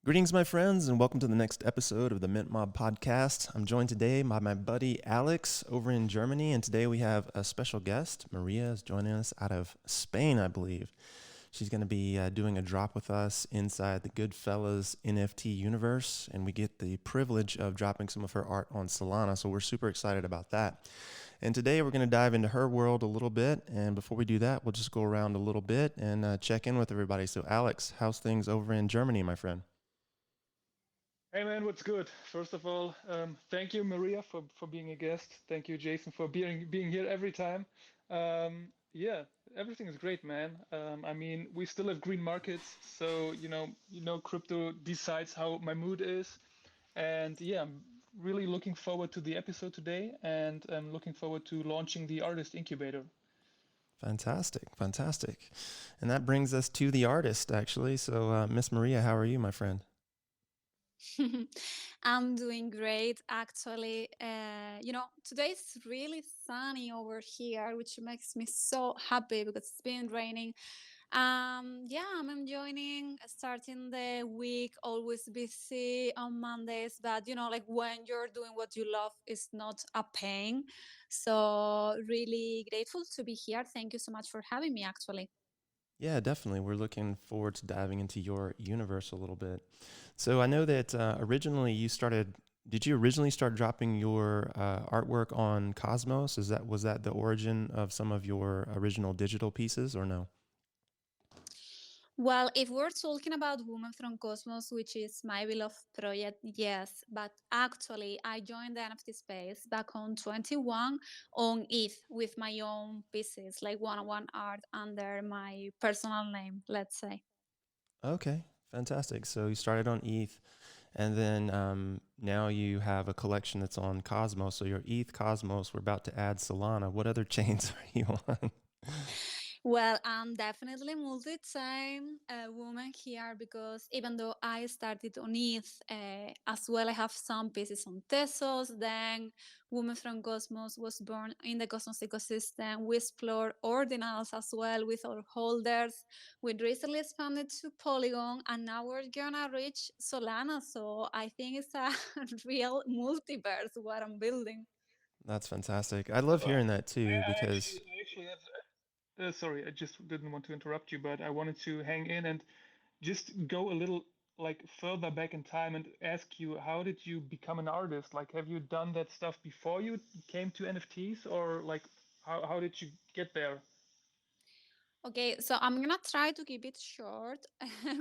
Greetings, my friends, and welcome to the next episode of the Mint Mob podcast. I'm joined today by my buddy Alex over in Germany, and today we have a special guest. Maria is joining us out of Spain, I believe. She's going to be doing a drop with us inside the Goodfellas NFT universe, and we get the privilege of dropping some of her art on Solana, so we're super excited about that. And today we're going to dive into her world a little bit, and before we do that, we'll just go around a little bit and check in with everybody. So, Alex, how's things over in Germany, my friend? Hey man, what's good? First of all, thank you, Maria, for being a guest. Thank you, Jason, for being here every time. Yeah, everything is great, man. I mean, we still have green markets, so crypto decides how my mood is. And yeah, I'm really looking forward to the episode today, and I'm looking forward to launching the Artist Incubator. Fantastic, fantastic. And that brings us to the artist, actually. So, Miss Maria, how are you, my friend? I'm doing great, actually. Today it's really sunny over here, which makes me so happy because it's been raining. Yeah, I'm enjoying starting the week, always busy on Mondays, but like when you're doing what you love, it's not a pain. So, really grateful to be here. Thank you so much for having me, actually. Yeah, definitely. We're looking forward to diving into your universe a little bit. So, I know that originally you started. Did you originally start dropping your artwork on Cosmos? Was that the origin of some of your original digital pieces, or no? Well, if we're talking about Women from Cosmos, which is my beloved project, yes. But actually, I joined the NFT space back on 21 on ETH with my own pieces, like one-on-one art under my personal name, let's say. Okay, fantastic. So you started on ETH, and then now you have a collection that's on Cosmos. So your ETH Cosmos. We're about to add Solana. What other chains are you on? Well, I'm definitely multi-time woman here because even though I started on ETH as well, I have some pieces on Tesos. Then Women from Cosmos was born in the Cosmos ecosystem. We explore ordinals as well with our holders. We recently expanded to Polygon, and now we're gonna reach Solana. So I think it's a real multiverse what I'm building. That's fantastic. I love So hearing that too because I actually have. Sorry, I just didn't want to interrupt you, but I wanted to hang in and just go a little like further back in time and ask you, how did you become an artist? Like, have you done that stuff before you came to NFTs, or like, how did you get there? Okay, so I'm gonna try to keep it short,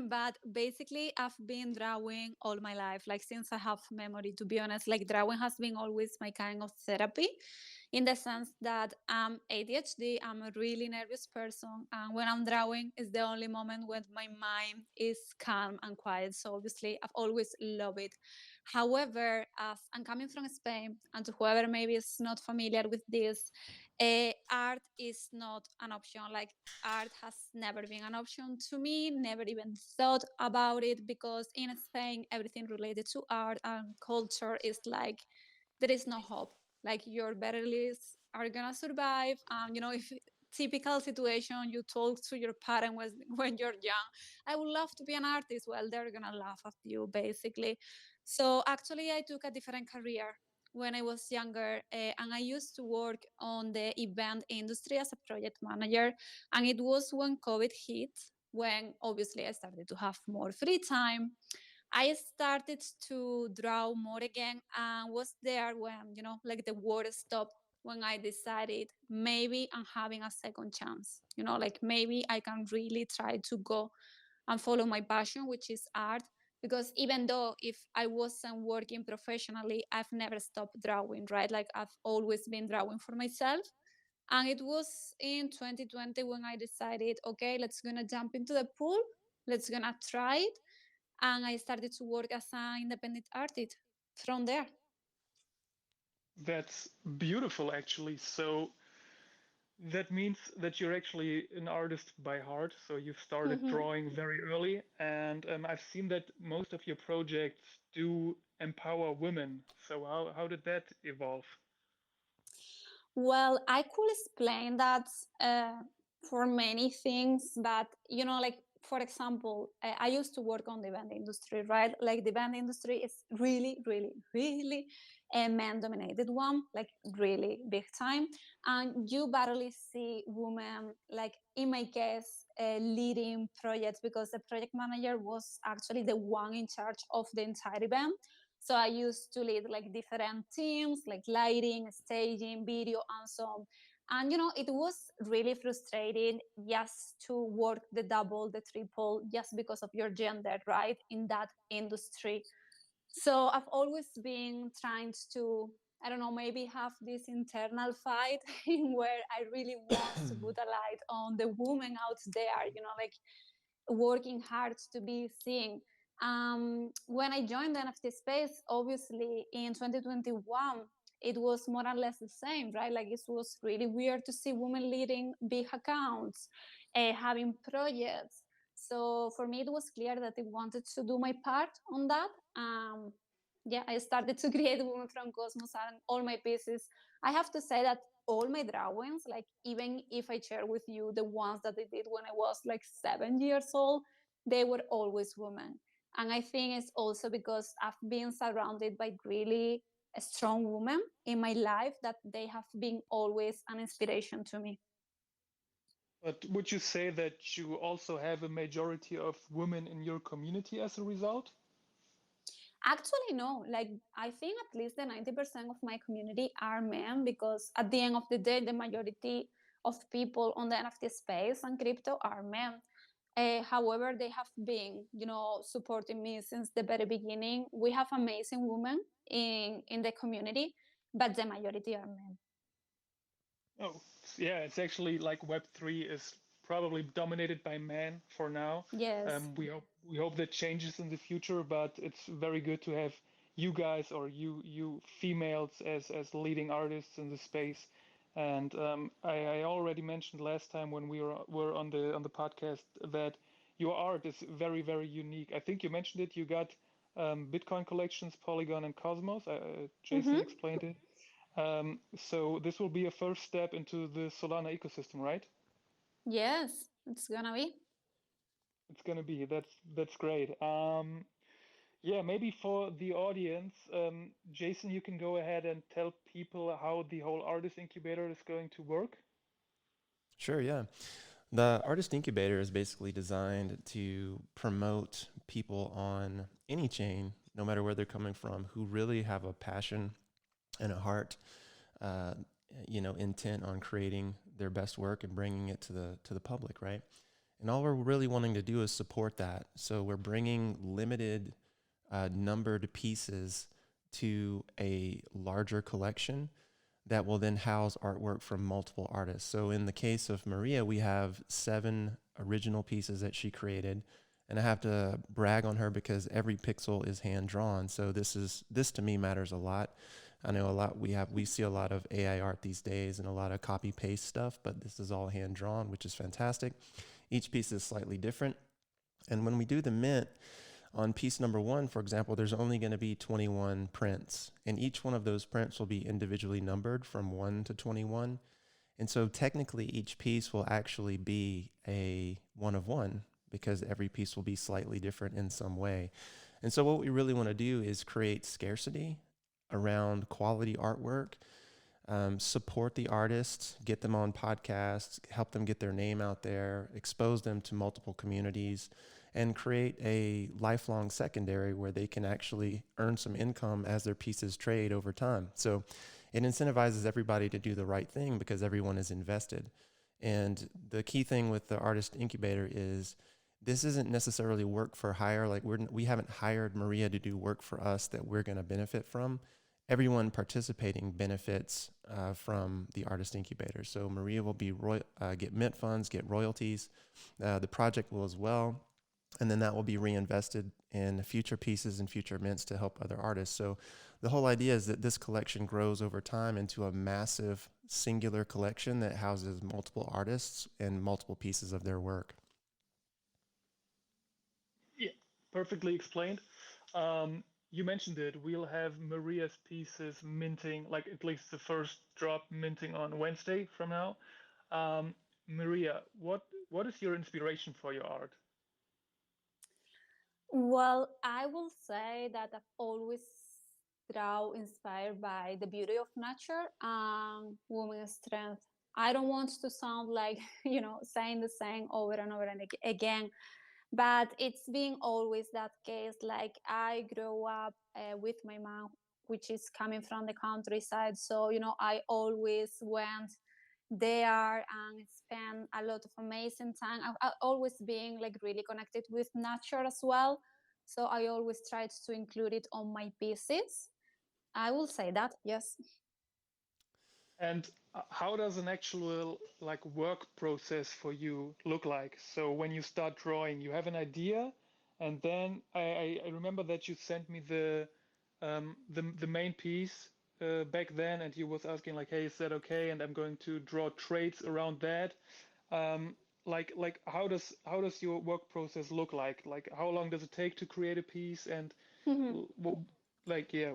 but basically, I've been drawing all my life, like since I have memory, to be honest. Like, drawing has been always my kind of therapy in the sense that I'm ADHD, I'm a really nervous person, and when I'm drawing, it's the only moment when my mind is calm and quiet. So, obviously, I've always loved it. However, as I'm coming from Spain, and to whoever maybe is not familiar with this, art is not an option. Like, art has never been an option to me, never even thought about it, because in Spain, everything related to art and culture is like there is no hope. Like, your barely are gonna survive. If typical situation you talk to your parent when you're young, I would love to be an artist. Well, they're gonna laugh at you basically. So actually, I took a different career when I was younger, and I used to work on the event industry as a project manager. And it was when COVID hit, when obviously I started to have more free time. I started to draw more again and was there when, like the war stopped, when I decided maybe I'm having a second chance. Like maybe I can really try to go and follow my passion, which is art. Because even though if I wasn't working professionally, I've never stopped drawing, right? Like, I've always been drawing for myself. And it was in 2020 when I decided, okay, let's gonna jump into the pool, let's gonna try it. And I started to work as an independent artist from there. That's beautiful, actually. So that means that you're actually an artist by heart. So you've started Mhm. drawing very early, and I've seen that most of your projects do empower women. So how did that evolve? Well, I could explain that for many things, but like for example, I used to work on the event industry, right? Like the event industry is really, really, really a man-dominated one, like really big time. And you barely see women, like in my case, leading projects because the project manager was actually the one in charge of the entire event. So I used to lead like different teams, like lighting, staging, video, and so on. And it was really frustrating just to work the double, the triple, just because of your gender, right, in that industry. So I've always been trying to, I don't know, maybe have this internal fight where I really want to put a light on the women out there, like working hard to be seen. When I joined the NFT space, obviously in 2021, it was more or less the same, right? Like it was really weird to see women leading big accounts, having projects. So for me, it was clear that I wanted to do my part on that. Yeah, I started to create Women from Cosmos and all my pieces. I have to say that all my drawings, like even if I share with you the ones that I did when I was like 7 years old, they were always women. And I think it's also because I've been surrounded by really strong women in my life that they have been always an inspiration to me. But would you say that you also have a majority of women in your community as a result? Actually, no. Like, I think at least the 90% of my community are men because at the end of the day, the majority of people on the NFT space and crypto are men. However, they have been, supporting me since the very beginning. We have amazing women in the community, but the majority are men. Oh, yeah, it's actually like Web3 is probably dominated by men for now. Yes. We hope that changes in the future, but it's very good to have you guys or you females as leading artists in the space. And I already mentioned last time when we were on the podcast that your art is very very unique. I think you mentioned it. You got Bitcoin collections, Polygon, and Cosmos. Jason Mm-hmm. explained it. So this will be a first step into the Solana ecosystem, right? Yes, it's gonna be. It's gonna be. That's great. Yeah, maybe for the audience, Jason, you can go ahead and tell people how the whole artist incubator is going to work. Sure, yeah. The Artist Incubator is basically designed to promote people on any chain, no matter where they're coming from, who really have a passion and a heart, uh, intent on creating their best work and bringing it to the public, right? And all we're really wanting to do is support that. So we're bringing limited, numbered pieces to a larger collection that will then house artwork from multiple artists. So in the case of Maria, we have 7 original pieces that she created. And I have to brag on her because every pixel is hand drawn. So this to me matters a lot. I know a lot we see a lot of AI art these days and a lot of copy paste stuff, but this is all hand drawn, which is fantastic. Each piece is slightly different. And when we do the mint, on piece number 1, for example, there's only going to be 21 prints, and each one of those prints will be individually numbered from 1 to 21. And so technically each piece will actually be a one of one because every piece will be slightly different in some way. And so what we really want to do is create scarcity around quality artwork, support the artists, get them on podcasts, help them get their name out there, expose them to multiple communities, and create a lifelong secondary where they can actually earn some income as their pieces trade over time. So it incentivizes everybody to do the right thing because everyone is invested. And the key thing with the Artist Incubator is this isn't necessarily work for hire. Like we haven't hired Maria to do work for us that we're going to benefit from. Everyone participating benefits from the Artist Incubator. So Maria will be get mint funds, get royalties. The project will as well, and then that will be reinvested in future pieces and future mints to help other artists. So the whole idea is that this collection grows over time into a massive singular collection that houses multiple artists and multiple pieces of their work. Yeah, perfectly explained. You mentioned it. We'll have Maria's pieces minting, like at least the first drop minting on Wednesday from now. Um, Maria, what is your inspiration for your art? Well, I will say that I've always draw inspired by the beauty of nature and women's strength. I don't want to sound like, saying the same over and over and again, but it's been always that case. Like I grew up with my mom, which is coming from the countryside. So, I always went there and spent a lot of amazing time. I've always been like really connected with nature as well. So I always tried to include it on my pieces. I will say that, yes. And how does an actual like work process for you look like? So when you start drawing, you have an idea, and then I remember that you sent me the main piece back then, and you was asking like, hey, is that okay? And I'm going to draw traits around that. Like how does your work process look like? Like how long does it take to create a piece? And like yeah,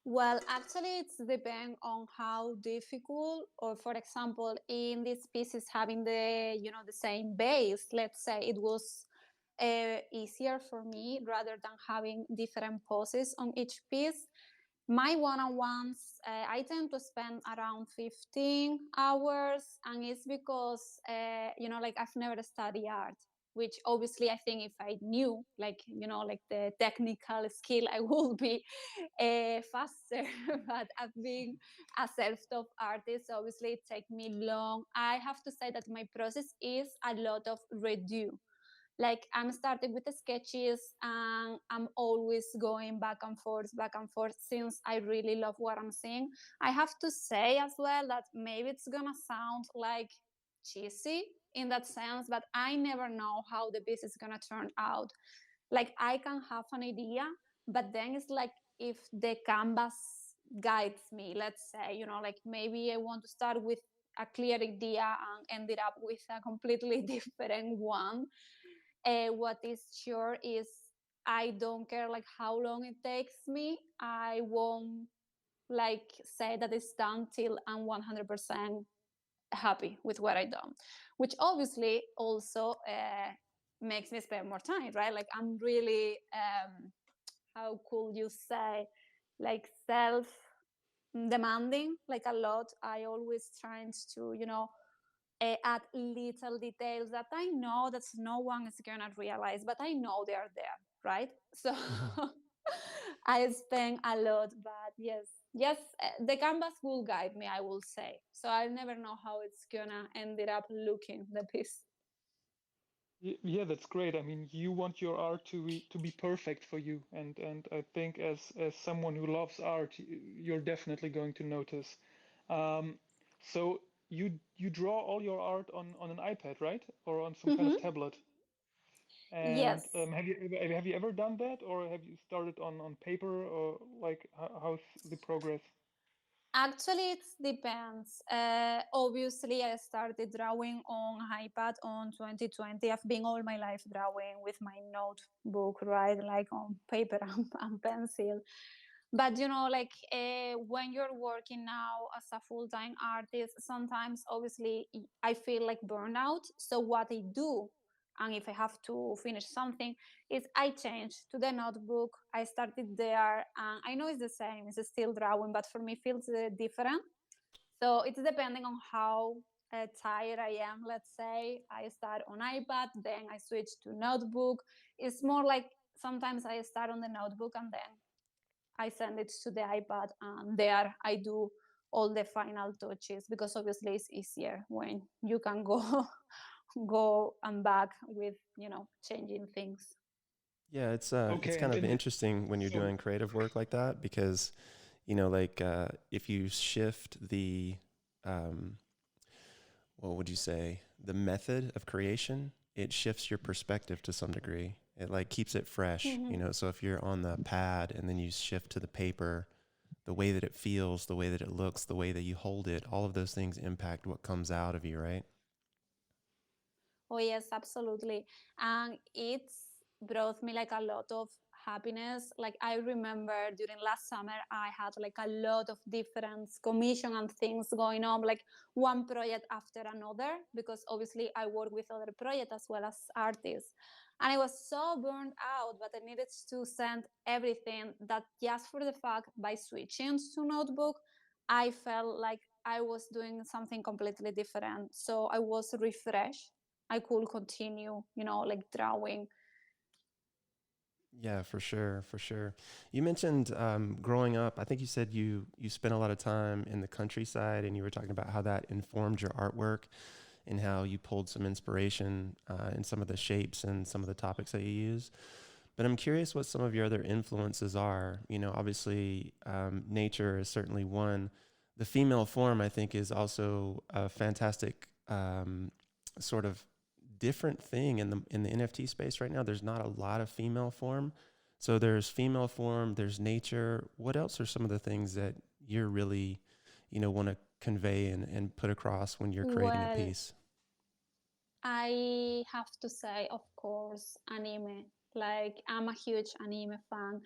Well, actually, it's depend on how difficult, or for example, in this piece is having the same base. Let's say it was easier for me rather than having different poses on each piece. My one-on-ones, I tend to spend around 15 hours, and it's because like I've never studied art, which obviously I think if I knew like the technical skill, I would be faster. But I've been a self-taught artist, so obviously it takes me long. I have to say that my process is a lot of redo. Like I'm starting with the sketches and I'm always going back and forth since I really love what I'm seeing. I have to say as well that maybe it's gonna sound like cheesy in that sense, but I never know how the piece is gonna turn out. Like I can have an idea, but then it's like if the canvas guides me, let's say, like maybe I want to start with a clear idea and ended up with a completely different one. What is sure is I don't care like how long it takes me. I won't like say that it's done till I'm 100% happy with what I done, which obviously also makes me spend more time, right? Like I'm really, how could you say, like self demanding, like a lot. I always trying to, add little details that I know that no one is gonna realize, but I know they are there, right? So Mhm. I spend a lot, but yes, the canvas will guide me, I will say. So I never know how it's gonna ended up looking the piece. Yeah, that's great. I mean, you want your art to be perfect for you, and I think as someone who loves art, you're definitely going to notice. So you draw all your art on an iPad, right? Or on some kind of Mm-hmm. tablet. And Yes. have you ever done that, or have you started on paper, or like how's the progress? Actually, it depends. Obviously, I started drawing on iPad on 2020. I've been all my life drawing with my notebook, right? Like on paper and pencil. But like when you're working now as a full-time artist, sometimes obviously I feel like burnout. So what I do, and if I have to finish something, is I change to the notebook. I started there, and I know it's the same. It's still drawing, but for me, it feels different. So it's depending on how tired I am. Let's say I start on iPad, then I switch to notebook. It's more like sometimes I start on the notebook and then I send it to the iPad, and there I do all the final touches because obviously it's easier when you can go go and back with changing things. Yeah, it's Okay, kind and of then interesting when you're so doing creative work like that because, like if you shift the, um, what would you say, the method of creation, it shifts your perspective to some degree. It like keeps it fresh, Mm-hmm. So if you're on the pad and then you shift to the paper, the way that it feels, the way that it looks, the way that you hold it, all of those things impact what comes out of you, right? Oh yes, absolutely. And it's brought me like a lot of happiness. Like I remember during last summer, I had like a lot of different commission and things going on, like one project after another, because obviously I work with other projects as well as artists. And I was so burned out, but I needed to send everything that just for the fact by switching to notebook, I felt like I was doing something completely different. So I was refreshed. I could continue, like drawing. Yeah, for sure, for sure. You mentioned growing up. I think you said you spent a lot of time in the countryside, and you were talking about how that informed your artwork and how you pulled some inspiration in some of the shapes and some of the topics that you use. But I'm curious what some of your other influences are. Obviously, nature is certainly one. The female form, I think, is also a fantastic sort of different thing in the NFT space right now. There's not a lot of female form. So there's female form, there's nature. What else are some of the things that you're really, want to convey and put across when you're creating a Well, piece? I have to say, of course, anime. Like, I'm a huge anime fan.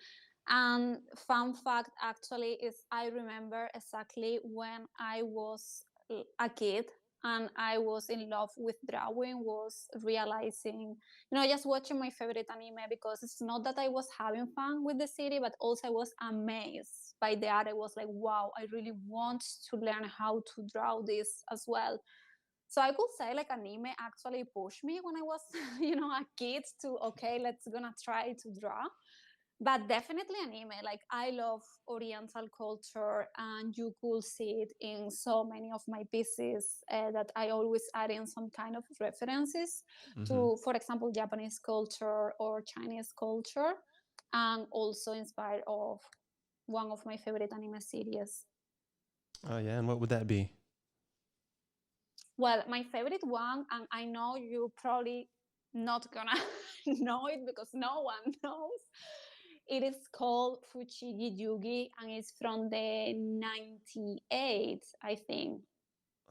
And fun fact actually is I remember exactly when I was a kid and I was in love with drawing, was realizing, just watching my favorite anime, because it's not that I was having fun with the city, but also I was amazed by the art. I was like, wow, I really want to learn how to draw this as well. So I could say like anime actually pushed me when I was, a kid to, okay, let's gonna try to draw. But definitely anime. Like I love Oriental culture, and you could see it in so many of my pieces that I always add in some kind of references Hmm. to, for example, Japanese culture or Chinese culture, and also inspired of one of my favorite anime series. Oh yeah, and what would that be? Well, my favorite one, and I know you probably not gonna know it because no one knows. It is called Fuchigi Yugi, and it's from the 98, I think.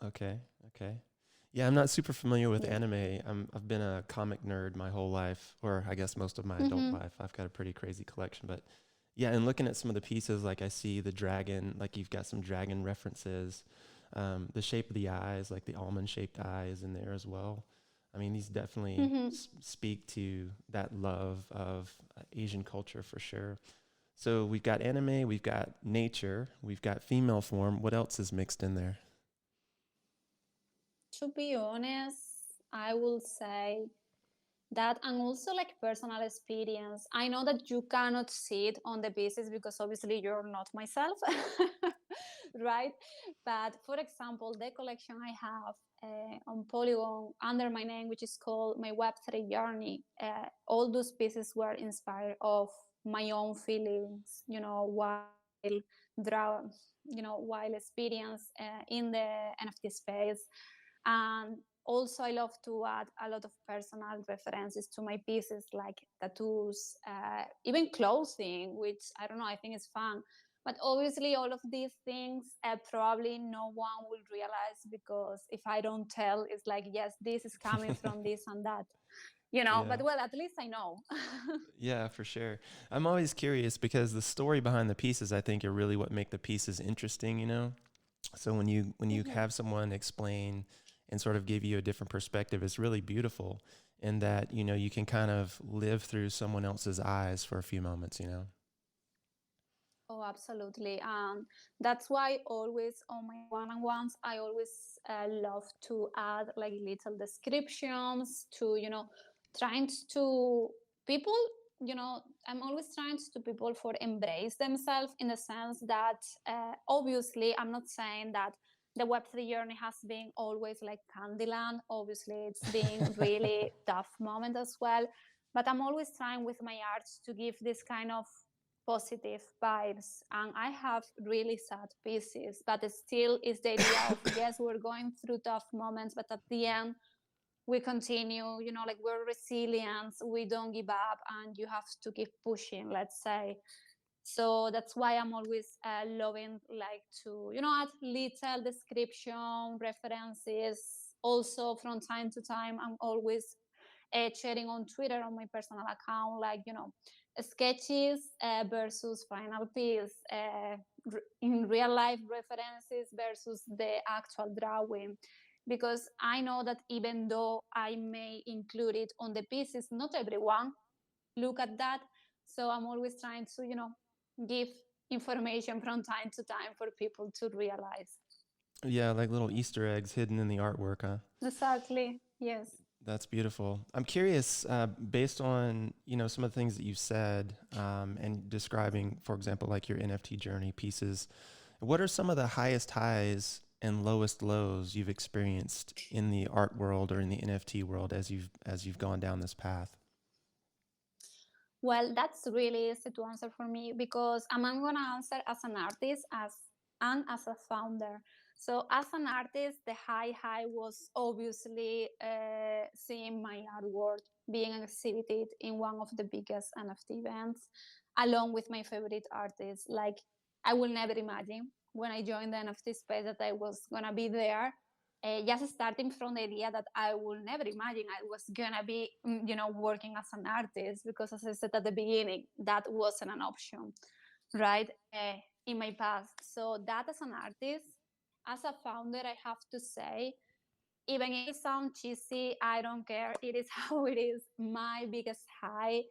Okay, okay. Yeah, I'm not super familiar with Yeah. anime. I've been a comic nerd my whole life, or I guess most of my adult Mm-hmm. life. I've got a pretty crazy collection, but yeah, and looking at some of the pieces, like I see the dragon, like you've got some dragon references. The shape of the eyes, like the almond-shaped eye, is in there as well. I mean, these definitely Mm-hmm. speak to that love of Asian culture for sure. So we've got anime, we've got nature, we've got female form. What else is mixed in there? To be honest, I will say that, and also like personal experience. I know that you cannot see it on the pieces because obviously you're not myself, right? But for example, the collection I have on Polygon under my name, which is called my Web3 journey, all those pieces were inspired of my own feelings, while draw, while experience in the NFT space. And also I love to add a lot of personal references to my pieces, like tattoos, even clothing, which I don't know, I think is fun. But obviously all of these things probably no one will realize, because if I don't tell, it's like, yes, this is coming from this and that, but Yeah. well, at least I know. Yeah, for sure. I'm always curious because the story behind the pieces, I think, are really what make the pieces interesting. So when you Mhm. have someone explain and sort of give you a different perspective, it's really beautiful in that, you can kind of live through someone else's eyes for a few moments. Oh, absolutely. That's why always on my one-on-ones, I always love to add like little descriptions to, trying to people, I'm always trying to people for embrace themselves, in the sense that obviously I'm not saying that the Web3 journey has been always like Candyland. Obviously, it's been really tough moment as well. But I'm always trying with my art to give this kind of positive vibes, and I have really sad pieces, but still is the idea of, yes, we're going through tough moments, but at the end we continue, like we're resilient, we don't give up, and you have to keep pushing, let's say. So that's why I'm always loving like to, add little description references. Also from time to time I'm always sharing on Twitter on my personal account, like, sketches versus final piece, in real life references versus the actual drawing. Because I know that even though I may include it on the pieces, not everyone look at that. So I'm always trying to, give information from time to time for people to realize. Yeah, like little Easter eggs hidden in the artwork, huh? Exactly. Yes. That's beautiful. I'm curious, based on some of the things that you said, and describing, for example, like your NFT journey pieces. What are some of the highest highs and lowest lows you've experienced in the art world or in the NFT world as you've gone down this path? Well, that's really easy to answer for me because I'm going to answer as an artist and as a founder. So, as an artist, the high was obviously seeing my artwork being exhibited in one of the biggest NFT events, along with my favorite artists. Like, I will never imagine when I joined the NFT space that I was going to be there, just starting from the idea that I will never imagine I was gonna be, working as an artist, because as I said at the beginning, that wasn't an option, right? In my past. So that as an artist, as a founder, I have to say, even if it sounds cheesy, I don't care. It is how it is. My biggest high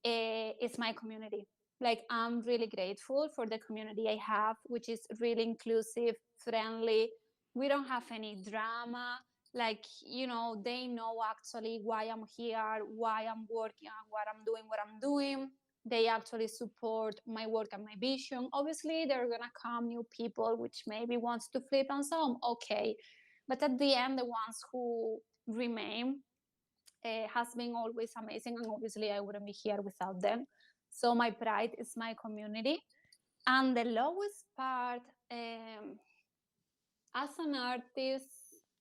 is my community. Like, I'm really grateful for the community I have, which is really inclusive, friendly. We don't have any drama. Like, they know actually why I'm here, why I'm working, and what I'm doing. They actually support my work and my vision. Obviously, there are gonna come new people which maybe wants to flip and so on. Okay, but at the end, the ones who remain has been always amazing, and obviously I wouldn't be here without them. So my pride is my community. And the lowest part, as an artist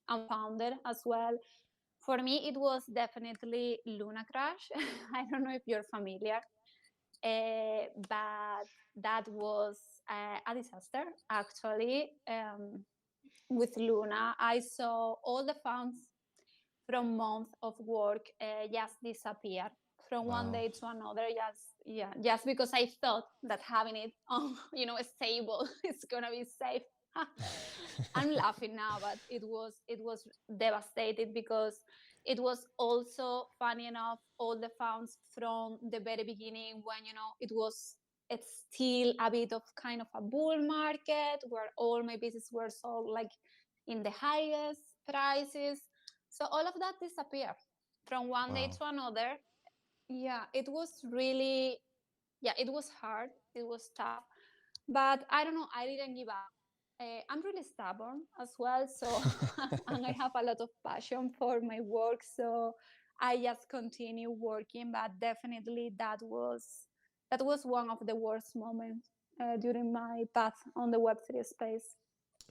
and founder as well, for me it was definitely Luna Crash. I don't know if you're familiar, but that was a disaster actually. With Luna, I saw all the funds from months of work just disappear from one Wow. day to another. Just because I thought that having it on, stable, it's gonna be safe. I'm laughing now, but it was devastated, because it was also, funny enough, all the funds from the very beginning, when it was, it's still a bit of kind of a bull market where all my business were sold like in the highest prices. So all of that disappeared from one day Wow. to another. Yeah, it was really, yeah, it was hard. It was tough. But I don't know, I didn't give up. I'm really stubborn as well. So, and I have a lot of passion for my work. So I just continue working. But definitely that was one of the worst moments during my path on the Web3 space.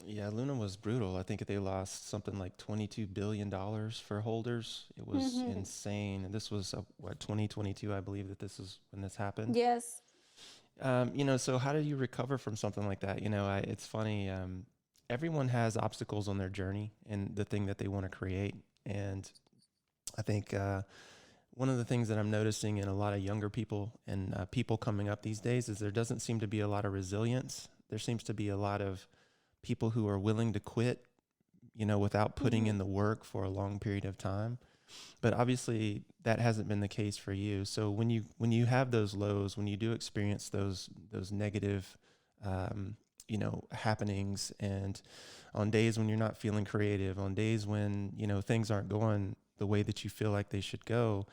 Yeah, Luna was brutal. I think they lost something like $22 billion for holders. It was Mm-hmm. insane. And this was, 2022, I believe that this is when this happened. Yes. So how did you recover from something like that? It's funny. Everyone has obstacles on their journey and the thing that they want to create. And I think one of the things that I'm noticing in a lot of younger people and people coming up these days is there doesn't seem to be a lot of resilience. There seems to be a lot of people who are willing to quit, without putting Mm-hmm. in the work for a long period of time. But obviously that hasn't been the case for you. So when you have those lows, when you do experience those negative happenings, and on days when you're not feeling creative, on days when things aren't going the way that you feel like they should go,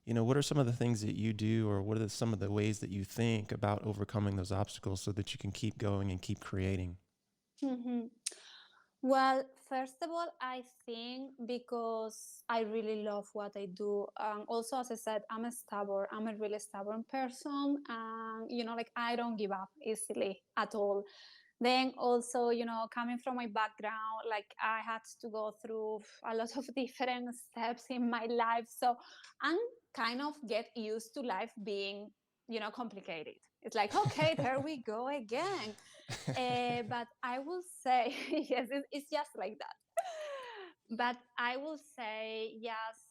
what are some of the things that you do, or what are some of the ways that you think about overcoming those obstacles so that you can keep going and keep creating? Mm-hmm. Well, first of all, I think because I really love what I do. Also, as I said, I'm a stubborn. I'm a really stubborn person, and like, I don't give up easily at all. Then also, coming from my background, like, I had to go through a lot of different steps in my life, so I'm kind of get used to life being, complicated. It's like, okay, there we go again. But I will say, yes, it's just like that. But I will say, yes,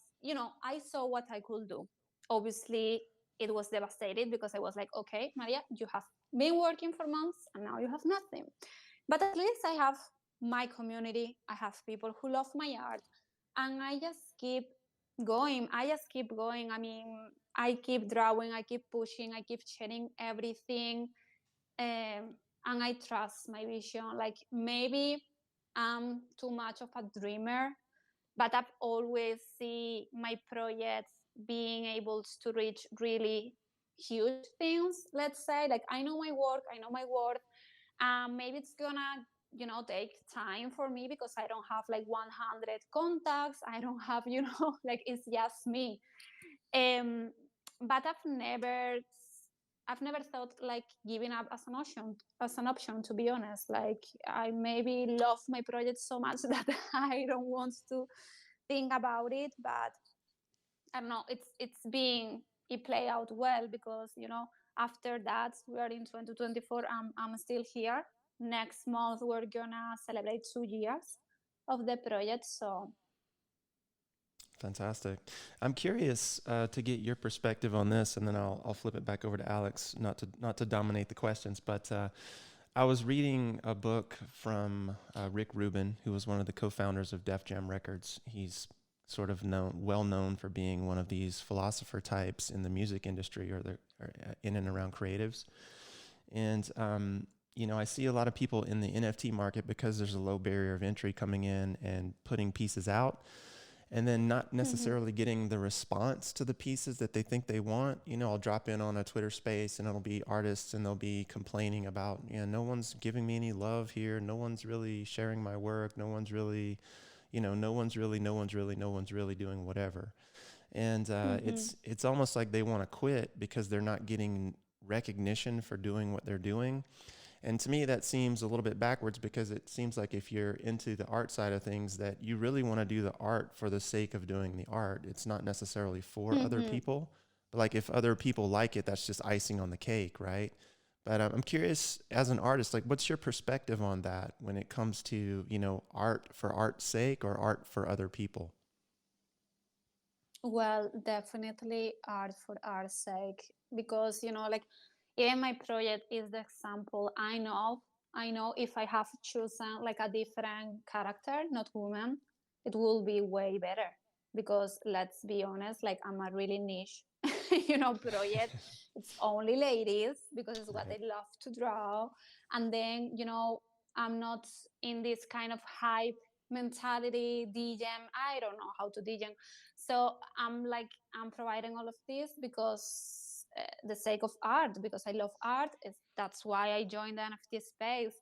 I saw what I could do. Obviously, it was devastated because I was like, okay, Maria, you have been working for months and now you have nothing. But at least I have my community. I have people who love my art, and I just keep going. I just keep going. I mean, I keep drawing, I keep pushing, I keep sharing everything, and I trust my vision. Like maybe I'm too much of a dreamer, but I've always see my projects being able to reach really huge things. Let's say, like I know my work, I know my worth. Maybe it's gonna take time for me because I don't have like 100 contacts. I don't have like it's just me. um but I've never thought like giving up as an option, to be honest. Like I maybe love my project so much that I don't want to think about it. But I don't know, it play out well because after that we are in 2024. I'm still here. Next month we're gonna celebrate 2 years of the project. So Fantastic. I'm curious to get your perspective on this, and then I'll flip it back over to Alex, not to dominate the questions. But I was reading a book from Rick Rubin, who was one of the co-founders of Def Jam Records. He's sort of well known for being one of these philosopher types in the music industry, or in and around creatives. And I see a lot of people in the NFT market because there's a low barrier of entry coming in and putting pieces out, and then not mhm, necessarily getting the response to the pieces that they think they want. I'll drop in on a Twitter space and it'll be artists and they'll be complaining about, no one's giving me any love here. No one's really sharing my work. No one's really, no one's really doing whatever. And mhm. it's almost like they want to quit because they're not getting recognition for doing what they're doing. And to me, that seems a little bit backwards, because it seems like if you're into the art side of things, that you really want to do the art for the sake of doing the art. It's not necessarily for other Mhm. people. But like if other people like it, that's just icing on the cake, right? But I'm curious, as an artist, like what's your perspective on that when it comes to, art for art's sake or art for other people? Well, definitely art for art's sake, because like even my project is the example. I know if I have chosen like a different character, not woman, it will be way better. Because let's be honest, like I'm a really niche, project. It's only ladies because it's what Right. they love to draw. And then, I'm not in this kind of hype mentality, DJM. I don't know how to DJM. So I'm providing all of this because the sake of art, because I love art. That's why I joined the NFT space.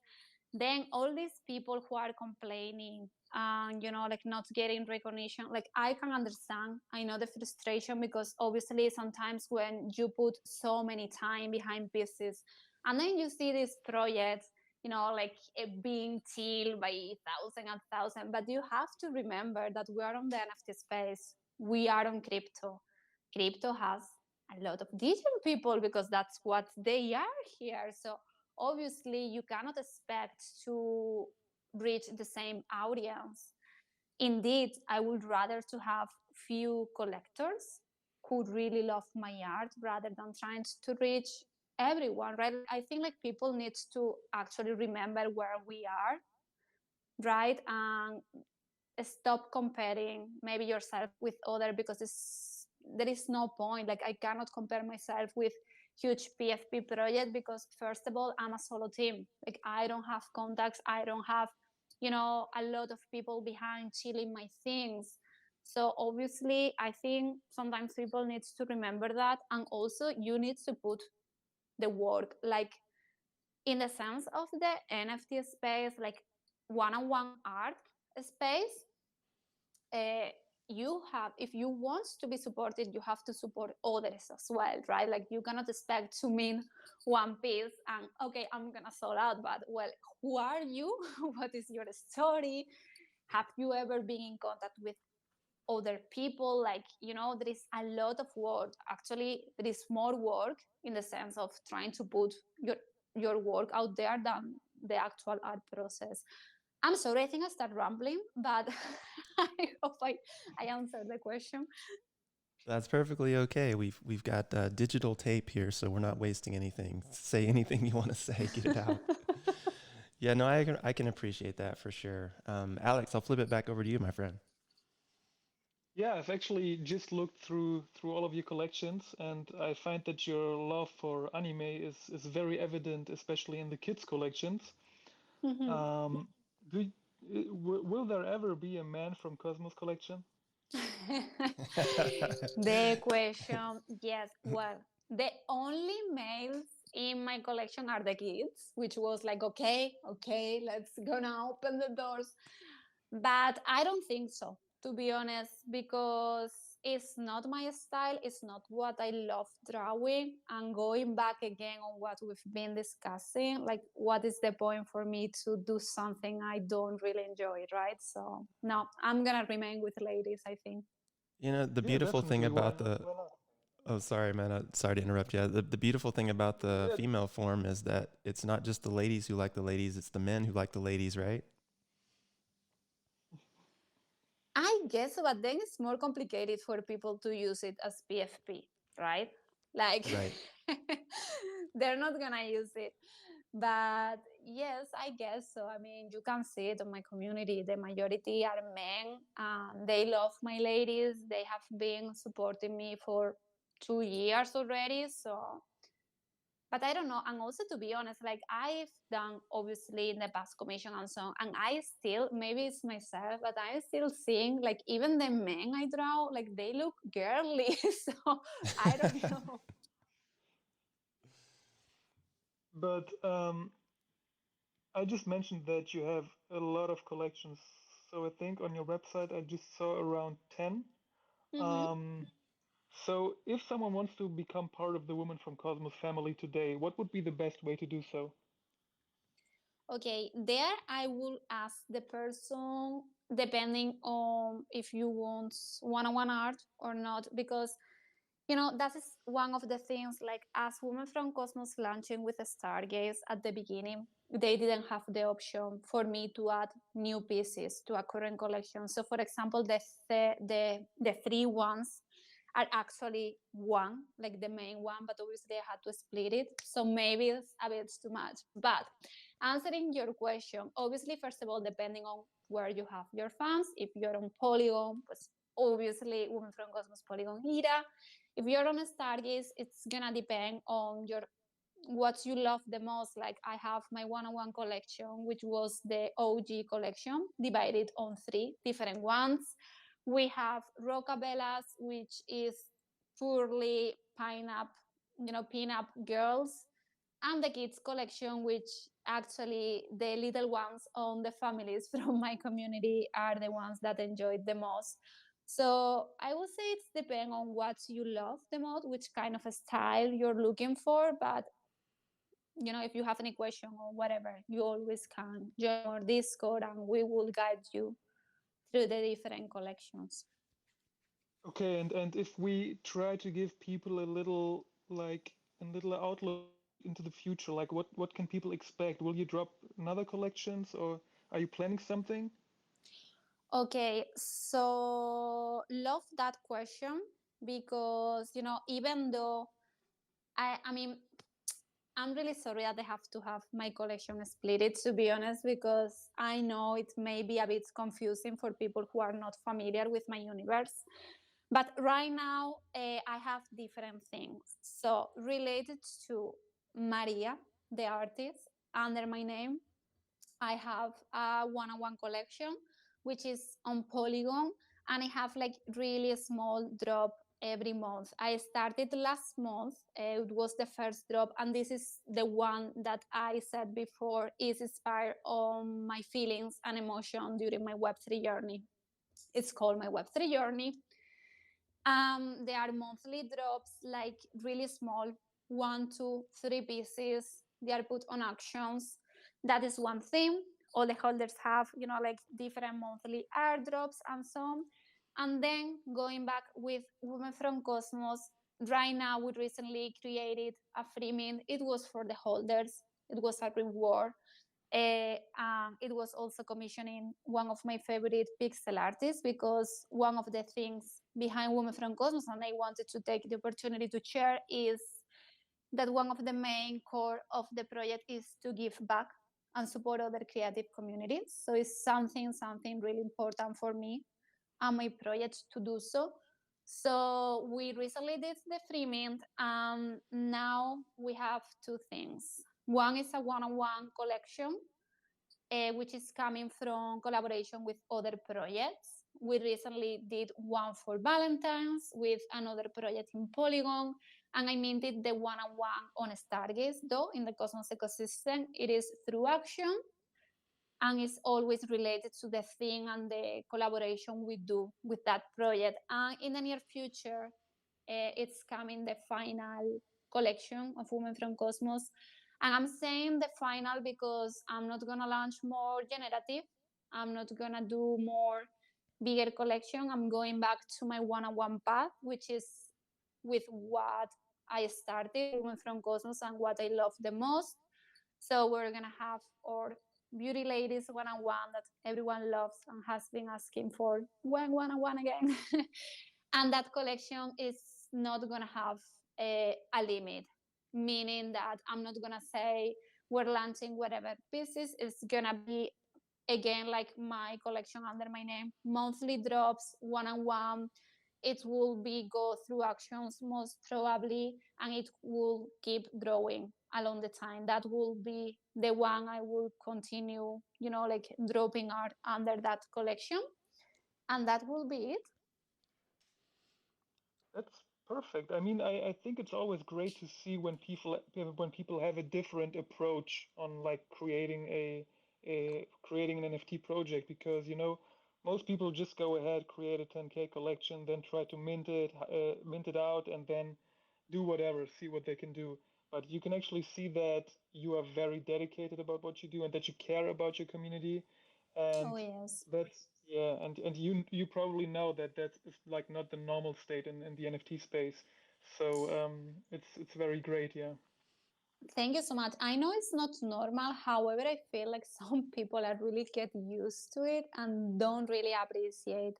Then all these people who are complaining and like not getting recognition, like I can understand. I know the frustration because obviously sometimes when you put so many time behind pieces and then you see these projects, like being killed by thousand and thousand. But you have to remember that we are on the NFT space. We are on crypto. Crypto has a lot of digital people because that's what they are here. So obviously you cannot expect to reach the same audience. Indeed, I would rather to have few collectors who really love my art rather than trying to reach everyone, right? I think like people need to actually remember where we are, right? And stop comparing maybe yourself with other, because there is no point. Like I cannot compare myself with huge PFP project because first of all I'm a solo team. Like I don't have contacts, I don't have a lot of people behind chilling my things. So obviously I think sometimes people need to remember that, and also you need to put the work, like in the sense of the NFT space, like one-on-one art space. uh, you have, if you want to be supported, you have to support others as well, right? Like you cannot expect to mean one piece and okay, I'm gonna sold out. But well, who are you? What is your story? Have you ever been in contact with other people? Like there is a lot of work. Actually there is more work in the sense of trying to put your work out there than the actual art process. I'm sorry, I think I start rambling, but I hope I answered the question. That's perfectly okay. We've got digital tape here, so we're not wasting anything. Say anything you want to say, get it out. Yeah, no, I can appreciate that for sure. Alex, I'll flip it back over to you, my friend. Yeah, I've actually just looked through all of your collections, and I find that your love for anime is very evident, especially in the kids' collections. Mhm. Um, do y- will there ever be a Man from Cosmos collection? The question, yes. Well, the only males in my collection are the kids, which was like, okay, okay, let's gonna open the doors. But I don't think so, to be honest, because it's not my style, it's not what I love drawing. And going back again on what we've been discussing, like, what is the point for me to do something I don't really enjoy, right? So, no, I'm gonna remain with ladies, I think. You know, the Yeah, beautiful thing definitely. Why about not? the Why not? Oh, sorry, man. Sorry to interrupt you. The beautiful thing about the Yeah, female form is that it's not just the ladies who like the ladies, it's the men who like the ladies, right? I guess, but then it's more complicated for people to use it as PFP, right? Like, Right. they're not gonna use it. But yes, I guess so. I mean, you can see it on my community. The majority are men. They love my ladies. They have been supporting me for 2 years already. So, but I don't know. And also, to be honest, like, I've done obviously in the past commission and so on, and I still, maybe it's myself, but I'm still seeing like even the men I draw, like they look girly. So I don't know. but I just mentioned that you have a lot of collections. So I think on your website I just saw around 10. Hmm. Um, so if someone wants to become part of the Women from Cosmos family today, what would be the best way to do so? Okay, there I will ask the person depending on if you want one-on-one art or not, because that is one of the things, like, as Women from Cosmos launching with a Stargaze at the beginning, they didn't have the option for me to add new pieces to a current collection. So for example, the three ones are actually one, like the main one, but obviously I had to split it. So maybe it's a bit too much. But answering your question, obviously, first of all, depending on where you have your fans, if you're on Polygon, pues obviously Women from Cosmos Polygon era. If you're on a Stargaze, it's gonna depend on your what you love the most. Like, I have my one-on-one collection, which was the OG collection, divided on three different ones. We have Rockabellas, which is purely pin-up girls, and the kids collection, which actually the little ones on the families from my community are the ones that enjoyed the most. So I would say it's depend on what you love the most, which kind of a style you're looking for. But if you have any question or whatever, you always can join our Discord and we will guide you through the different collections. Okay, and if we try to give people a little outlook into the future, like what can people expect? Will you drop another collections or are you planning something? Okay, so love that question, because even though I mean, I'm really sorry that I have to have my collection split, to be honest, because I know it may be a bit confusing for people who are not familiar with my universe. But right now, I have different things. So, related to Maria, the artist, under my name, I have a one-on-one collection, which is on Polygon, and I have like really small drop every month. I started last month. It was the first drop, and this is the one that I said before is inspired on my feelings and emotion during my Web3 journey. It's called my Web3 journey. They are monthly drops, like really small, 1, 2, 3 pieces. They are put on auctions. That is one thing. All the holders have, like different monthly airdrops and so on. And then going back with Women from Cosmos, right now we recently created a free mint. It was for the holders. It was a reward. It was also commissioning one of my favorite pixel artists, because one of the things behind Women from Cosmos, and I wanted to take the opportunity to share, is that one of the main core of the project is to give back and support other creative communities. So it's something really important for me and my project to do so. So we recently did the free mint, and now we have two things. One is a one-on-one collection, which is coming from collaboration with other projects. We recently did one for Valentine's with another project in Polygon, and I minted the one-on-one on Stargaze, though in the Cosmos ecosystem, it is through Action, and it's always related to the thing and the collaboration we do with that project. And in the near future, it's coming the final collection of Women from Cosmos. And I'm saying the final because I'm not gonna launch more generative. I'm not gonna do more bigger collection. I'm going back to my one-on-one path, which is with what I started, Women from Cosmos, and what I love the most. So we're gonna have our beauty ladies one-on-one that everyone loves and has been asking for when one-on-one again. And that collection is not gonna have a limit, meaning that I'm not gonna say we're launching whatever pieces. It's gonna be again like my collection under my name, monthly drops, one-on-one. It will be go through Actions most probably, and it will keep growing along the time. That will be the one I will continue, like dropping art under that collection, and that will be it. That's perfect. I mean, I think it's always great to see when people have a different approach on like creating an NFT project, because most people just go ahead, create a 10K collection, then try to mint it out, and then do whatever, see what they can do. But you can actually see that you are very dedicated about what you do and that you care about your community, Oh, and yes. that's yeah, and you probably know that that's like not the normal state in the NFT space. So it's very great, yeah. Thank you so much. I know it's not normal. However, I feel like some people are really get used to it and don't really appreciate,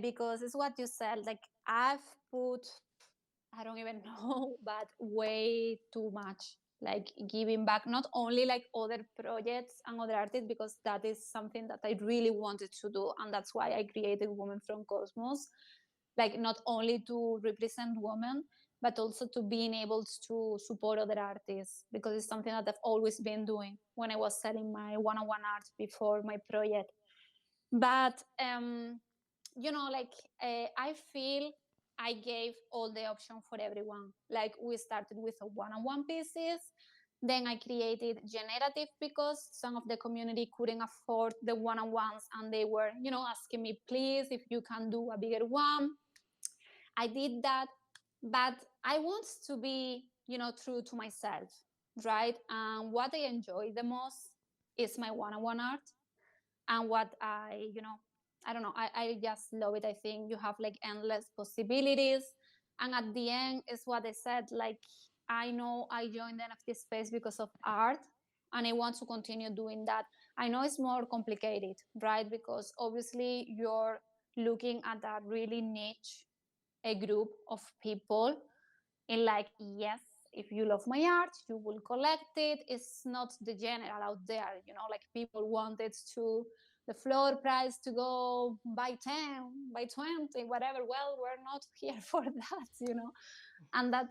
because it's what you said. Like I've put, I don't even know, but way too much. Like giving back, not only like other projects and other artists, because that is something that I really wanted to do, and that's why I created Women from Cosmos. Like not only to represent women, but also to being able to support other artists, because it's something that I've always been doing when I was selling my one-on-one art before my project. But like I feel I gave all the option for everyone. Like we started with a one-on-one pieces, then I created generative because some of the community couldn't afford the one-on-ones, and they were asking me, please, if you can do a bigger one. I did that, but I want to be, true to myself, right? And what I enjoy the most is my one-on-one art, and what I don't know, I just love it. I think you have like endless possibilities, and at the end is what I said. Like I know I joined the NFT space because of art, and I want to continue doing that. I know it's more complicated, right? Because obviously you're looking at a really niche a group of people, and like yes, if you love my art you will collect it. It's not the general out there, like people wanted to the floor price to go by 10 by 20 whatever. Well, we're not here for that, and that's,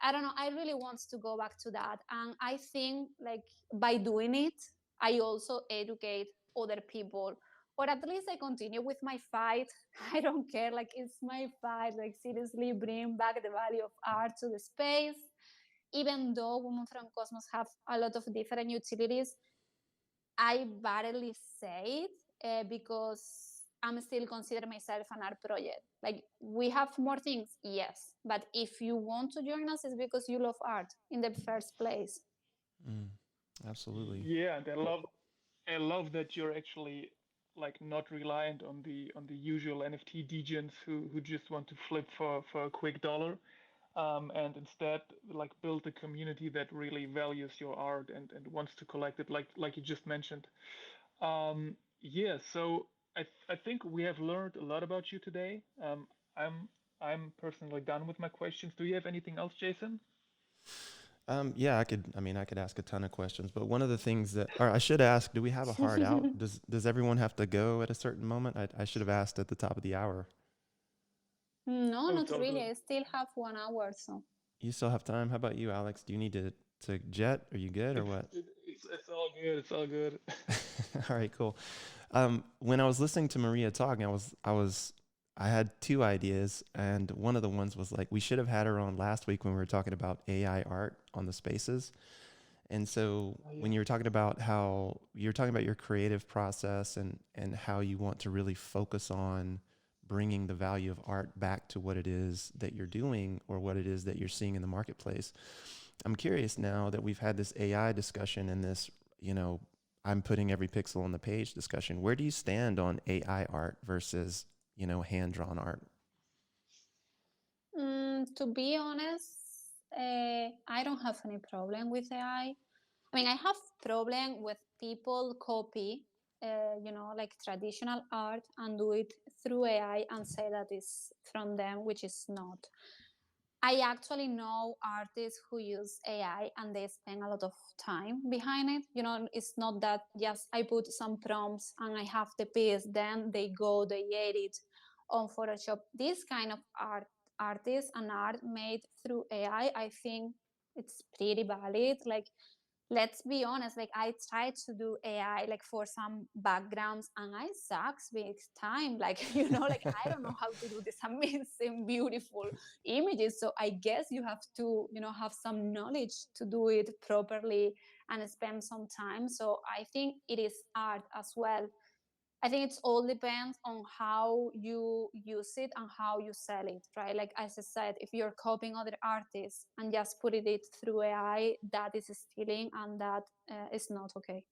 I don't know, I really want to go back to that. And I think like by doing it I also educate other people, or at least I continue with my fight. I don't care, like it's my fight, like seriously bring back the value of art to the space. Even though Women from Cosmos have a lot of different utilities, I barely say it, because I'm still consider myself an art project. Like we have more things, yes, but if you want to join us, it's because you love art in the first place. Mm, absolutely. Yeah, and I love that you're actually like not reliant on the usual NFT degens who just want to flip for a quick dollar. and instead like build a community that really values your art and wants to collect it, like you just mentioned. Yeah, so I think we have learned a lot about you today. I'm I'm personally done with my questions. Do you have anything else, Jason? Yeah, I could ask a ton of questions, but one of the things that, or I should ask, do we have a hard out? Does everyone have to go at a certain moment? I should have asked at the top of the hour. No, Oh, not it's all really. good. I still have 1 hour, so. You still have time? How about you, Alex? Do you need to jet? Are you good or what? It's all good. It's all good. All right, cool. When I was listening to Maria talking, I had two ideas, and one of the ones was like we should have had her on last week when we were talking about AI art on the spaces. And so Oh, when yeah. you were talking about how you're talking about your creative process and how you want to really focus on bringing the value of art back to what it is that you're doing or what it is that you're seeing in the marketplace. I'm curious now that we've had this AI discussion and this, you know, I'm putting every pixel on the page discussion. Where do you stand on AI art versus, hand drawn art? To be honest, I don't have any problem with AI. I mean, I have problem with people copy, like traditional art and do it through AI and say that it's from them, which is not. I actually know artists who use AI and they spend a lot of time behind it. It's not that just I put some prompts and I have the piece, then they edit on Photoshop. This kind of artists and art made through AI, I think it's pretty valid. Like, let's be honest, like I tried to do AI like for some backgrounds and I sucks big time. Like, like I don't know how to do this amazing, beautiful images. So I guess you have to, have some knowledge to do it properly and spend some time. So I think it is art as well. I think it's all depends on how you use it and how you sell it, right? Like as I said, if you're copying other artists and just putting it through AI, that is stealing and that is not okay.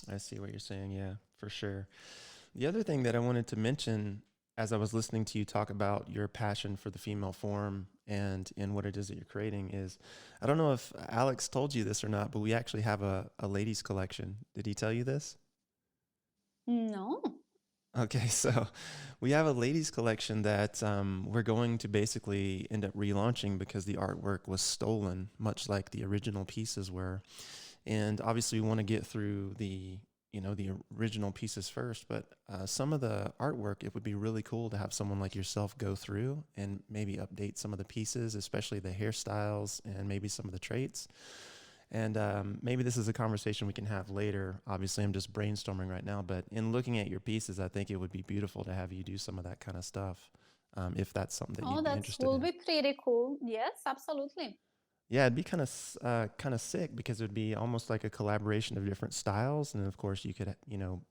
I see what you're saying. Yeah, for sure. The other thing that I wanted to mention as I was listening to you talk about your passion for the female form and in what it is that you're creating is I don't know if Alex told you this or not, but we actually have a ladies collection. Did he tell you this? No. Okay, so we have a ladies collection that we're going to basically end up relaunching because the artwork was stolen, much like the original pieces were. And obviously, we want to get through the original pieces first. But some of the artwork, it would be really cool to have someone like yourself go through and maybe update some of the pieces, especially the hairstyles and maybe some of the traits. And maybe this is a conversation we can have later. Obviously, I'm just brainstorming right now, but in looking at your pieces, I think it would be beautiful to have you do some of that kind of stuff, if that's something that Oh, you'd be that interested will in. be pretty cool. Yes, absolutely. Yeah, it'd be kind of sick because it would be almost like a collaboration of different styles, and of course, you could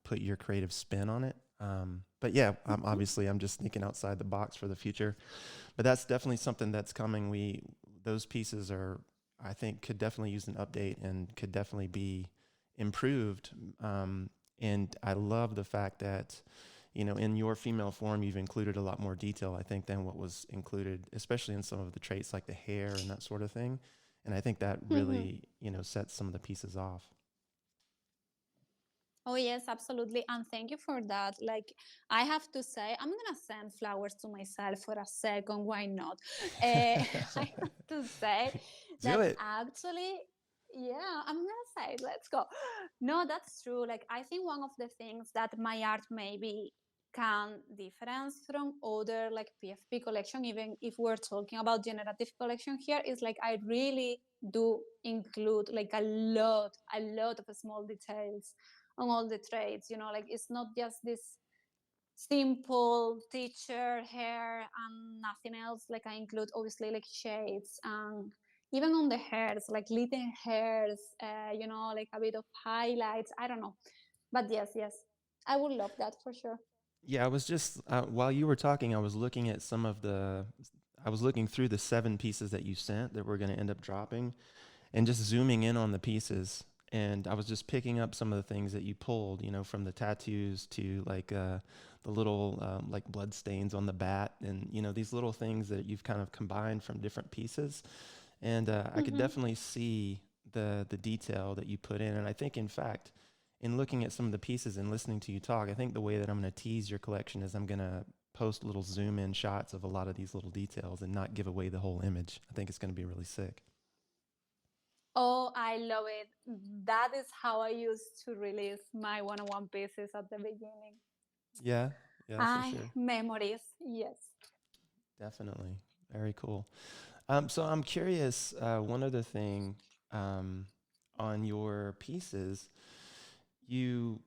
put your creative spin on it. But yeah, Mhm. obviously, I'm just thinking outside the box for the future. But that's definitely something that's coming. Those pieces are, I think, could definitely use an update and could definitely be improved. And I love the fact that, in your female form, you've included a lot more detail, I think, than what was included, especially in some of the traits like the hair and that sort of thing. And I think that Mhm. really, sets some of the pieces off. Oh, yes, absolutely. And thank you for that. Like, I have to say, I'm going to send flowers to myself for a second. Why not? I have to say Do that it. actually, yeah, I'm going to say it. Let's go. No, that's true. Like, I think one of the things that my art maybe can difference from other like PFP collection, even if we're talking about generative collection here, is like I really do include like a lot of small details on all the traits. Like it's not just this simple teacher hair and nothing else. Like I include obviously like shades and even on the hairs, like little hairs, like a bit of highlights. I don't know, but yes, I would love that for sure. Yeah, I was just while you were talking, I was looking through the 7 pieces that you sent that we're going to end up dropping, and just zooming in on the pieces. And I was just picking up some of the things that you pulled, from the tattoos to like the the little like blood stains on the bat, and these little things that you've kind of combined from different pieces. And I could Mm-hmm. definitely see the detail that you put in. And I think, in fact, in looking at some of the pieces and listening to you talk, I think the way that I'm going to tease your collection is I'm going to post little zoom in shots of a lot of these little details and not give away the whole image. I think it's going to be really sick. Oh, I love it. That is how I used to release my one-on-one pieces at the beginning. Yeah, yeah, for I sure. memories, yes. Definitely. Very cool. So I'm curious, one other thing, um, on your pieces, you,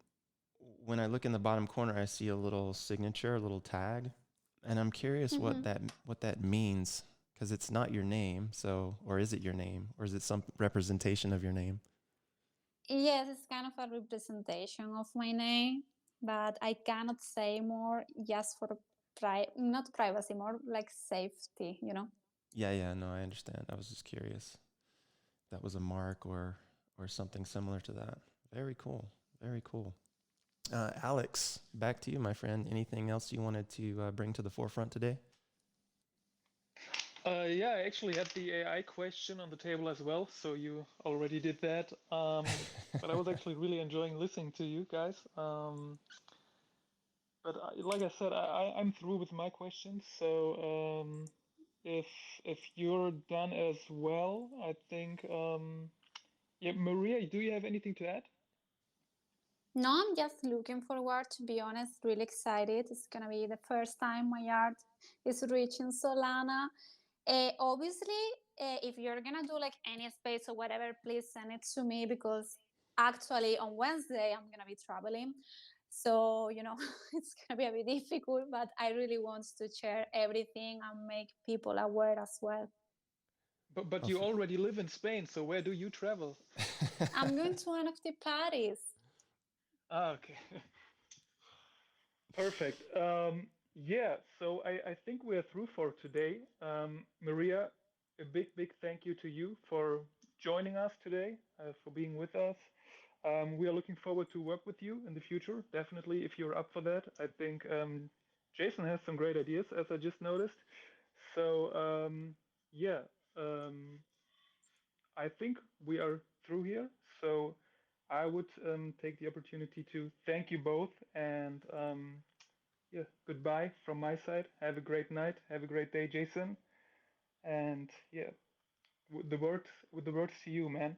when I look in the bottom corner, I see a little signature, a little tag, and I'm curious Mm-hmm. what that means, because it's not your name. So, or is it your name, or is it some representation of your name? Yes, it's kind of a representation of my name, but I cannot say more just for not privacy, more like safety, you know? Yeah, yeah, no, I understand. I was just curious. That was a mark or something similar to that. Very cool. Very cool. Alex, back to you, my friend. Anything else you wanted to bring to the forefront today? Yeah, I actually had the AI question on the table as well, so you already did that. But I was actually really enjoying listening to you guys. But like I said, I'm through with my questions. So if you're done as well, I think yeah, Maria, do you have anything to add? No, I'm just looking forward, to be honest, really excited. It's gonna be the first time my art is reaching Solana. Obviously, if you're gonna do like any space or whatever, please send it to me because actually on Wednesday I'm gonna be traveling. So, it's gonna be a bit difficult, but I really want to share everything and make people aware as well. But Oh, you for already live in Spain, so where do you travel? I'm going to one of the parties. Ah, okay. Perfect. Yeah, so I think we're through for today. Maria, a big thank you to you for joining us today, for being with us. We are looking forward to work with you in the future, definitely, if you're up for that. I think Jason has some great ideas, as I just noticed. So, yeah, um, I think we are through here. So, I would take the opportunity to thank you both and yeah, goodbye from my side. Have a great night. Have a great day, Jason. And yeah, with the words to you, man.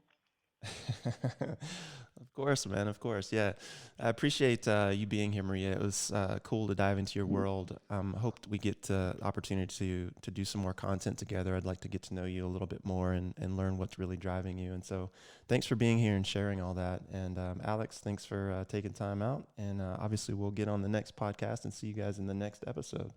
Of course, man. Of course. Yeah. I appreciate you being here, Maria. It was cool to dive into your world. Hope we get opportunity to do some more content together. I'd like to get to know you a little bit more and learn what's really driving you. And so thanks for being here and sharing all that. And Alex, thanks for taking time out. And obviously, we'll get on the next podcast and see you guys in the next episode.